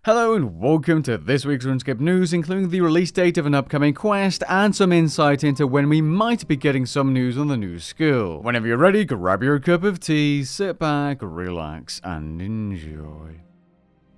Hello and welcome to this week's Runescape news, including the release date of an upcoming quest and some insight into when we might be getting some news on the new skill. Whenever you're ready, grab your cup of tea, sit back, relax, and enjoy.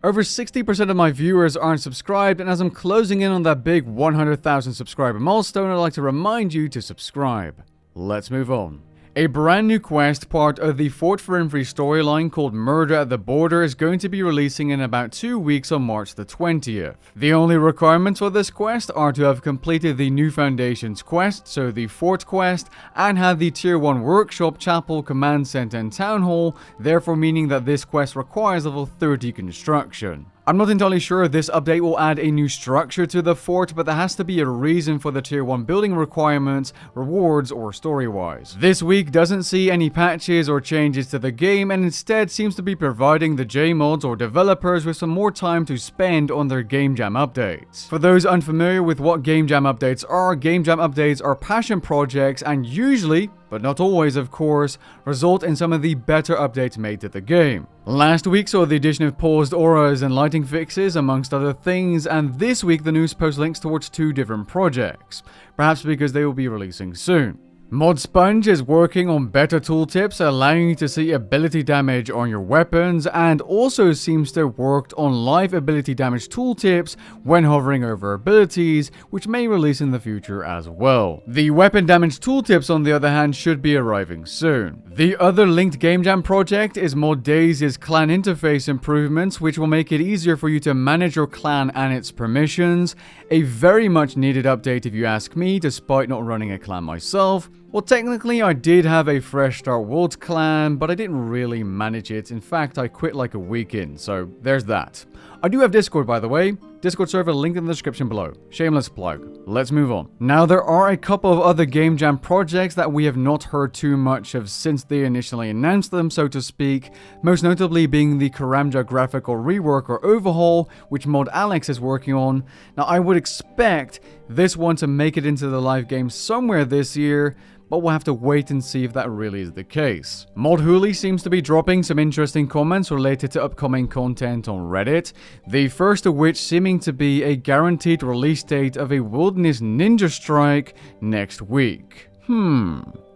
Over 60% of my viewers aren't subscribed, and as I'm closing in on that big 100,000 subscriber milestone, I'd like to remind you to subscribe. Let's move on. A brand new quest, part of the Fort Frimfree storyline called Murder at the Border, is going to be releasing in about 2 weeks on March the 20th. The only requirements for this quest are to have completed the New Foundations quest, so the Fort quest, and have the Tier 1 Workshop, Chapel, Command Center, and Town Hall, therefore meaning that this quest requires level 30 construction. I'm not entirely sure if this update will add a new structure to the fort, but there has to be a reason for the tier 1 building requirements, rewards, or story-wise. This week doesn't see any patches or changes to the game, and instead seems to be providing the J-mods or developers with some more time to spend on their Gamejam updates. For those unfamiliar with what Gamejam updates are passion projects, and usually, but not always of course, result in some of the better updates made to the game. Last week saw the addition of paused auras and lighting fixes amongst other things, and this week the news post links towards 2 different projects, perhaps because they will be releasing soon. Mod Sponge is working on better tooltips, allowing you to see ability damage on your weapons, and also seems to have worked on live ability damage tooltips when hovering over abilities, which may release in the future as well. The weapon damage tooltips, on the other hand, should be arriving soon. The other linked Gamejam project is Mod Daisy's clan interface improvements, which will make it easier for you to manage your clan and its permissions. A very much needed update if you ask me, despite not running a clan myself. Well, technically I did have a Fresh Start World clan, but I didn't really manage it. In fact, I quit like a week in, so there's that. I do have Discord, by the way. Discord server linked in the description below. Shameless plug. Let's move on. Now, there are a couple of other Gamejam projects that we have not heard too much of since they initially announced them, so to speak. Most notably being the Karamja graphical rework or overhaul, which Mod Alex is working on. Now, I would expect this one to make it into the live game somewhere this year, but we'll have to wait and see if that really is the case. Mod Hooli seems to be dropping some interesting comments related to upcoming content on Reddit, the first of which seeming to be a guaranteed release date of a Wilderness Ninja Strike next week.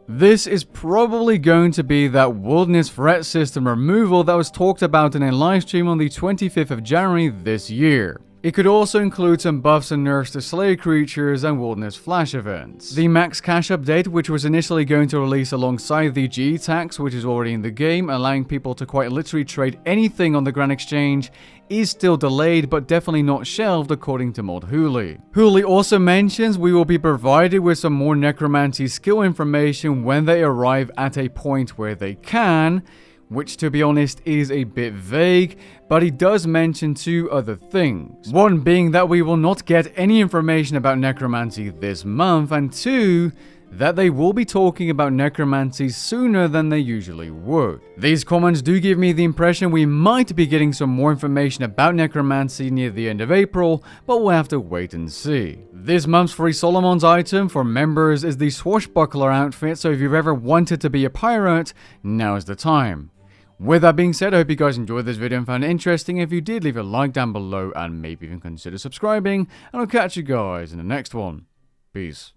This is probably going to be that Wilderness threat system removal that was talked about in a livestream on the 25th of January this year. It could also include some buffs and nerfs to Slayer creatures and Wilderness Flash events. The Max Cash update, which was initially going to release alongside the GE tax, which is already in the game, allowing people to quite literally trade anything on the Grand Exchange, is still delayed, but definitely not shelved according to Mod Hooli. Hooli also mentions we will be provided with some more necromancy skill information when they arrive at a point where they can, which to be honest is a bit vague, but he does mention 2 other things. One being that we will not get any information about necromancy this month, and 2, that they will be talking about necromancy sooner than they usually would. These comments do give me the impression we might be getting some more information about necromancy near the end of April, but we'll have to wait and see. This month's free Solomon's item for members is the Swashbuckler outfit, so if you've ever wanted to be a pirate, now is the time. With that being said, I hope you guys enjoyed this video and found it interesting. If you did, leave a like down below and maybe even consider subscribing, and I'll catch you guys in the next one. Peace.